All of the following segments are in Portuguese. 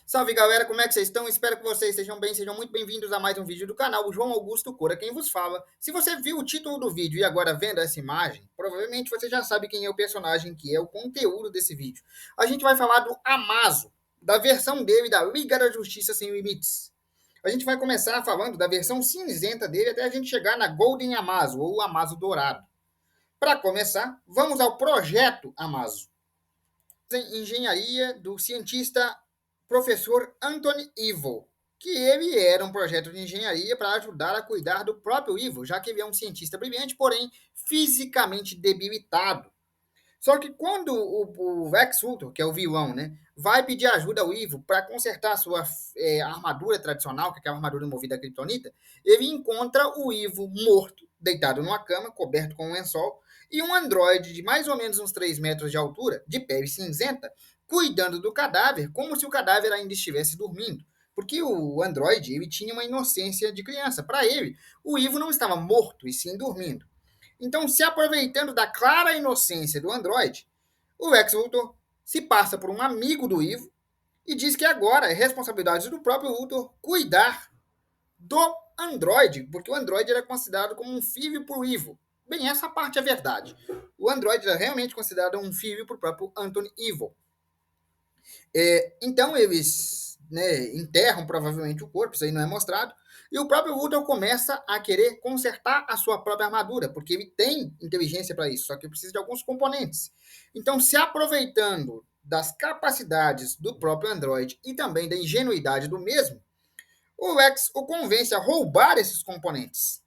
Salve galera, como é que vocês estão? Espero que vocês estejam bem, sejam muito bem-vindos a mais um vídeo do canal, o João Augusto Cora, quem vos fala. Se você viu o título do vídeo e agora vendo essa imagem, provavelmente você já sabe quem é o personagem que é o conteúdo desse vídeo. A gente vai falar do Amazo, da versão dele da Liga da Justiça Sem Limites. A gente vai começar falando da versão cinzenta dele até a gente chegar na Golden Amazo, ou Amazo Dourado. Para começar, vamos ao projeto Amazo. Engenharia do cientista professor Anthony Evil, que ele era um projeto de engenharia para ajudar a cuidar do próprio Evil, já que ele é um cientista brilhante, porém fisicamente debilitado. Só que quando o Lex Luthor, que é o vilão, né, vai pedir ajuda ao Evil para consertar a sua armadura tradicional, que é aquela armadura movida a kryptonita, ele encontra o Evil morto, deitado numa cama, coberto com um lençol, e um androide de mais ou menos uns 3 metros de altura, de pele cinzenta, cuidando do cadáver, como se o cadáver ainda estivesse dormindo. Porque o androide ele tinha uma inocência de criança. Para ele, o Ivo não estava morto, e sim dormindo. Então, se aproveitando da clara inocência do androide, o Lex Luthor se passa por um amigo do Ivo e diz que agora é responsabilidade do próprio Luthor cuidar do androide, porque o androide era considerado como um filho por Ivo. Bem, essa parte é verdade. O androide era realmente considerado um filho por próprio Anthony Evil. Então eles, né, enterram provavelmente o corpo, isso aí não é mostrado, e o próprio Luthor começa a querer consertar a sua própria armadura, porque ele tem inteligência para isso, só que precisa de alguns componentes. Então, se aproveitando das capacidades do próprio Android e também da ingenuidade do mesmo, o Lex o convence a roubar esses componentes.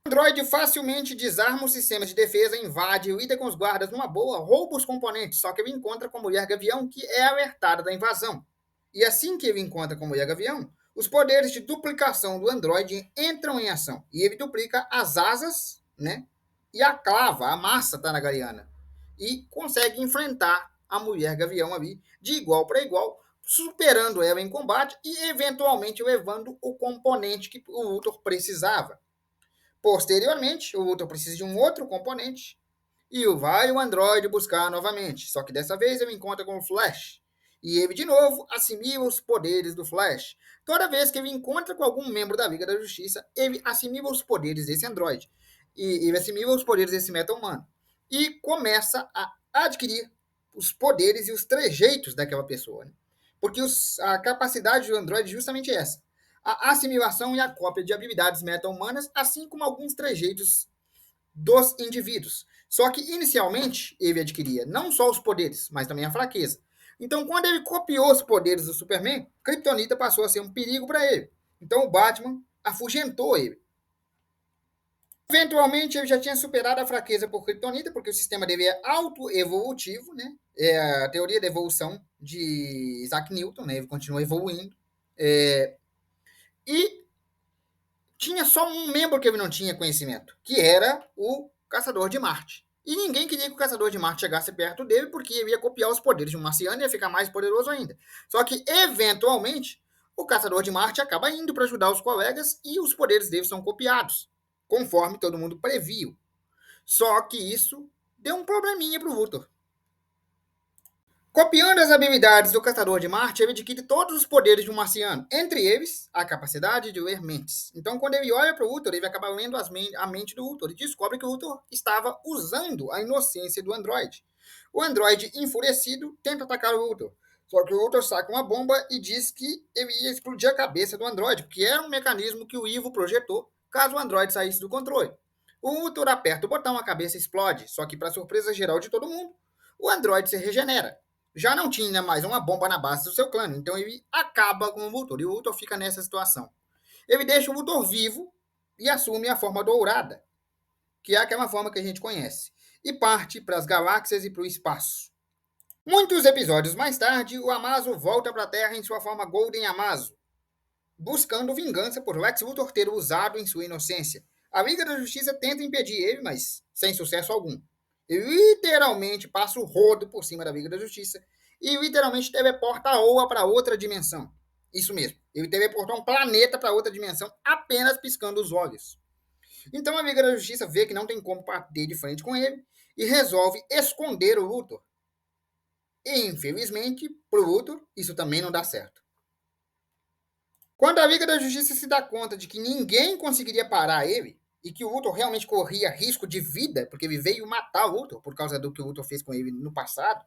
O Android facilmente desarma o sistema de defesa, invade, lida com os guardas numa boa, rouba os componentes, só que ele encontra com a Mulher Gavião, que é alertada da invasão. E assim que ele encontra com a Mulher Gavião, os poderes de duplicação do Android entram em ação. E ele duplica as asas, né? E a clava, a massa tanagariana. E consegue enfrentar a Mulher Gavião ali, de igual para igual, superando ela em combate e eventualmente levando o componente que o Luthor precisava. Posteriormente, o Luthor precisa de um outro componente e vai o Android buscar novamente. Só que dessa vez ele encontra com o Flash. E ele, de novo, assimila os poderes do Flash. Toda vez que ele encontra com algum membro da Liga da Justiça, ele assimila os poderes desse Android. E ele assimila os poderes desse meta-humano. E começa a adquirir os poderes e os trejeitos daquela pessoa. Né? Porque a capacidade do Android é justamente essa. A assimilação e a cópia de habilidades meta-humanas, assim como alguns trejeitos dos indivíduos. Só que, inicialmente, ele adquiria não só os poderes, mas também a fraqueza. Então, quando ele copiou os poderes do Superman, Kryptonita passou a ser um perigo para ele. Então, o Batman afugentou ele. Eventualmente, ele já tinha superado a fraqueza por Kryptonita, porque o sistema dele é autoevolutivo, né? É a teoria da evolução de Isaac Newton, né? Ele continua evoluindo. E tinha só um membro que ele não tinha conhecimento, que era o Caçador de Marte. E ninguém queria que o Caçador de Marte chegasse perto dele, porque ele ia copiar os poderes de um marciano e ia ficar mais poderoso ainda. Só que, eventualmente, o Caçador de Marte acaba indo para ajudar os colegas e os poderes dele são copiados, conforme todo mundo previu. Só que isso deu um probleminha para o Luthor. Copiando as habilidades do Caçador de Marte, ele adquire todos os poderes de um marciano, entre eles a capacidade de ler mentes. Então, quando ele olha para o Luthor, ele acaba lendo a mente do Luthor e descobre que o Luthor estava usando a inocência do androide. O androide, enfurecido, tenta atacar o Luthor. Só que o Luthor saca uma bomba e diz que ele ia explodir a cabeça do androide, porque era um mecanismo que o Ivo projetou caso o androide saísse do controle. O Luthor aperta o botão, a cabeça explode, só que, para surpresa geral de todo mundo, o androide se regenera. Já não tinha mais uma bomba na base do seu clã, então ele acaba com o Luthor, e o Luthor fica nessa situação. Ele deixa o Luthor vivo e assume a forma dourada, que é aquela forma que a gente conhece, e parte para as galáxias e para o espaço. Muitos episódios mais tarde, o Amazo volta para a Terra em sua forma Golden Amazo, buscando vingança por Lex Luthor ter usado em sua inocência. A Liga da Justiça tenta impedir ele, mas sem sucesso algum. Ele literalmente passa o rodo por cima da Liga da Justiça e literalmente teleporta a Oa para outra dimensão. Isso mesmo, ele teleportou um planeta para outra dimensão apenas piscando os olhos. Então a Liga da Justiça vê que não tem como bater de frente com ele e resolve esconder o Luthor. E, infelizmente, pro Luthor, isso também não dá certo. Quando a Liga da Justiça se dá conta de que ninguém conseguiria parar ele, e que o Luthor realmente corria risco de vida, porque ele veio matar o Luthor por causa do que o Luthor fez com ele no passado,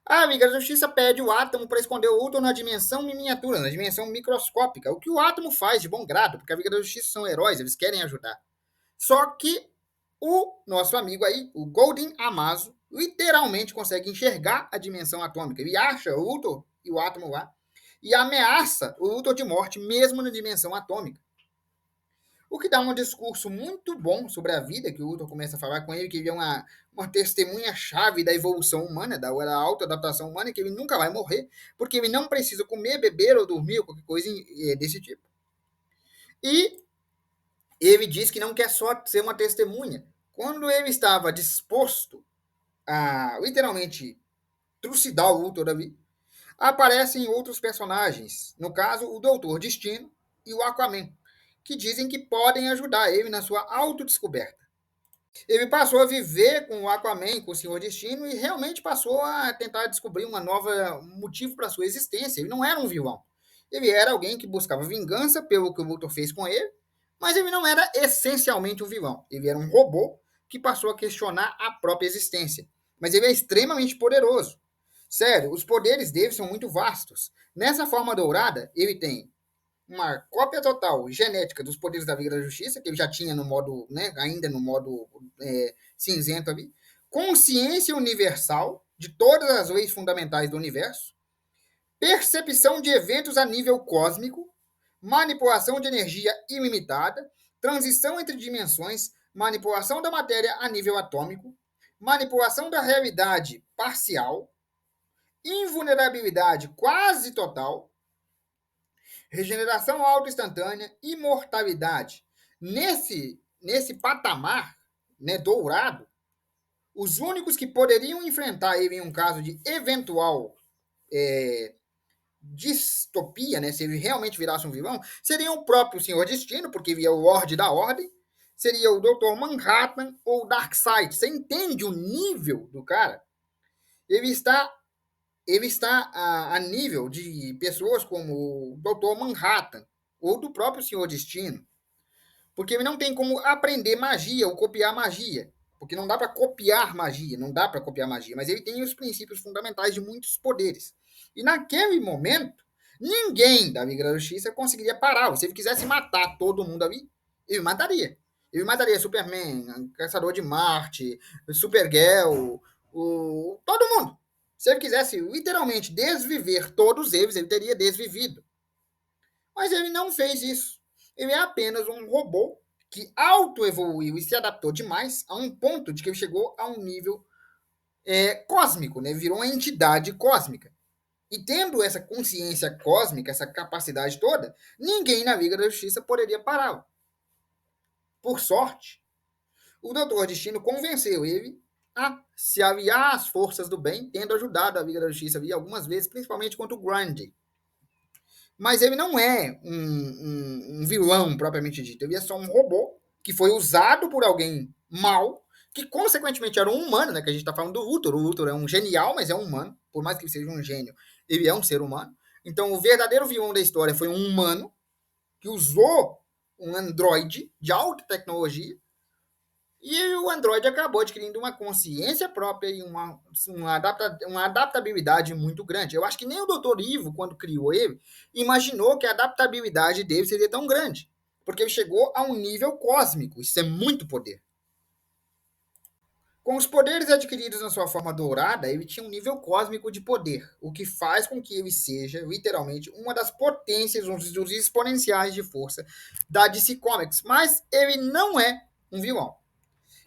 a Liga da Justiça pede o Átomo para esconder o Luthor na dimensão miniatura, na dimensão microscópica, o que o Átomo faz de bom grado, porque a Liga da Justiça são heróis, eles querem ajudar. Só que o nosso amigo aí, o Golden Amazo, literalmente consegue enxergar a dimensão atômica. Ele acha o Luthor e o átomo lá e ameaça o Luthor de morte mesmo na dimensão atômica. O que dá um discurso muito bom sobre a vida, que o Luthor começa a falar com ele, que ele é uma testemunha-chave da evolução humana, da autoadaptação humana, que ele nunca vai morrer, porque ele não precisa comer, beber ou dormir, ou qualquer coisa desse tipo. E ele diz que não quer só ser uma testemunha. Quando ele estava disposto a, literalmente, trucidar o Luthor ali, aparecem outros personagens, no caso, o Doutor Destino e o Aquaman, que dizem que podem ajudar ele na sua autodescoberta. Ele passou a viver com o Aquaman, com o Senhor Destino, e realmente passou a tentar descobrir um motivo para sua existência. Ele não era um vilão. Ele era alguém que buscava vingança pelo que o Luthor fez com ele, mas ele não era essencialmente um vilão. Ele era um robô que passou a questionar a própria existência. Mas ele é extremamente poderoso. Sério, os poderes dele são muito vastos. Nessa forma dourada, ele tem uma cópia total genética dos poderes da Liga da Justiça, que ele já tinha no modo, né, ainda no modo cinzento ali, consciência universal de todas as leis fundamentais do universo, percepção de eventos a nível cósmico, manipulação de energia ilimitada, transição entre dimensões, manipulação da matéria a nível atômico, manipulação da realidade parcial, invulnerabilidade quase total, regeneração auto-instantânea, imortalidade. Nesse patamar, né, dourado, os únicos que poderiam enfrentar ele em um caso de eventual distopia, né, se ele realmente virasse um vilão, seria o próprio Senhor Destino, porque ele é o Lorde da Ordem, seria o Dr. Manhattan ou o Darkseid. Você entende o nível do cara? Ele está a nível de pessoas como o Dr. Manhattan ou do próprio Senhor Destino. Porque ele não tem como aprender magia ou copiar magia. Porque não dá para copiar magia, não dá para copiar magia. Mas ele tem os princípios fundamentais de muitos poderes. E naquele momento, ninguém da Liga da Justiça conseguiria parar. Se ele quisesse matar todo mundo ali, ele mataria. Ele mataria Superman, Caçador de Marte, Supergirl, todo mundo. Se ele quisesse literalmente desviver todos eles, ele teria desvivido. Mas ele não fez isso. Ele é apenas um robô que autoevoluiu e se adaptou demais a um ponto de que ele chegou a um nível cósmico, né? Virou uma entidade cósmica. E tendo essa consciência cósmica, essa capacidade toda, ninguém na Liga da Justiça poderia pará-lo. Por sorte, o Doutor Destino convenceu ele a se aliar às forças do bem, tendo ajudado a Liga da Justiça algumas vezes, principalmente contra o Grundy. Mas ele não é um vilão propriamente dito. Ele é só um robô que foi usado por alguém mal, que consequentemente era um humano, né? Que a gente está falando do Luthor. O Luthor é um genial, mas é um humano. Por mais que ele seja um gênio, ele é um ser humano. Então, o verdadeiro vilão da história foi um humano que usou um androide de alta tecnologia, e o Android acabou adquirindo uma consciência própria e uma adaptabilidade muito grande. Eu acho que nem o Dr. Ivo, quando criou ele, imaginou que a adaptabilidade dele seria tão grande. Porque ele chegou a um nível cósmico. Isso é muito poder. Com os poderes adquiridos na sua forma dourada, ele tinha um nível cósmico de poder, o que faz com que ele seja, literalmente, uma das potências, um dos exponenciais de força da DC Comics. Mas ele não é um vilão.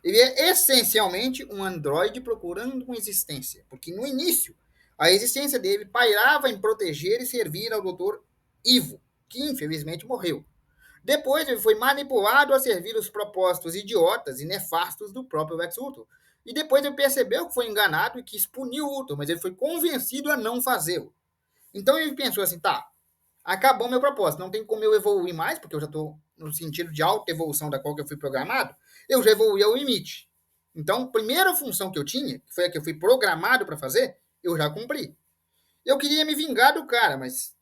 Ele é essencialmente um androide procurando uma existência, porque no início a existência dele pairava em proteger e servir ao Dr. Ivo, que infelizmente morreu. Depois ele foi manipulado a servir os propósitos idiotas e nefastos do próprio Lex Luthor. E depois ele percebeu que foi enganado e quis punir o Luthor, mas ele foi convencido a não fazê-lo. Então ele pensou assim, tá, acabou meu propósito, não tem como eu evoluir mais, porque eu já estou no sentido de alta evolução da qual eu fui programado, eu já evoluí ao limite. Então, a primeira função que eu tinha, que foi a que eu fui programado para fazer, Eu já cumpri. Eu queria me vingar do cara, mas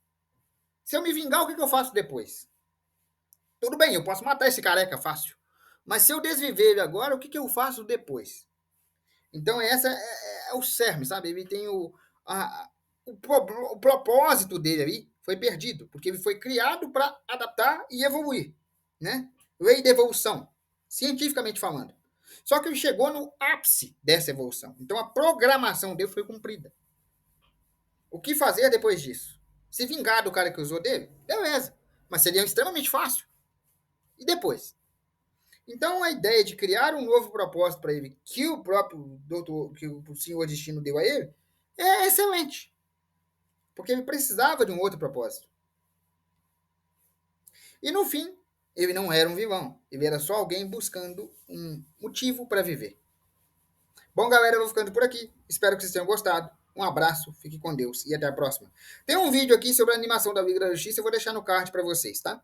se eu me vingar, o que eu faço depois? Tudo bem, eu posso matar esse careca fácil. Mas se eu desviver ele agora, o que eu faço depois? Então, essa é o cerne, sabe? Ele tem a, o propósito dele ali foi perdido, porque ele foi criado para adaptar e evoluir, né? Lei de evolução, cientificamente falando. Só que ele chegou no ápice dessa evolução. Então, a programação dele foi cumprida. O que fazer depois disso? Se vingar do cara que usou dele? Beleza. Mas seria extremamente fácil. E depois? Então, a ideia de criar um novo propósito para ele, que o próprio doutor, que o Senhor Destino deu a ele, é excelente. Porque ele precisava de um outro propósito. E no fim, ele não era um vilão. Ele era só alguém buscando um motivo para viver. Bom, galera, eu vou ficando por aqui. Espero que vocês tenham gostado. Um abraço, fique com Deus e até a próxima. Tem um vídeo aqui sobre a animação da Liga da Justiça, eu vou deixar no card para vocês, tá?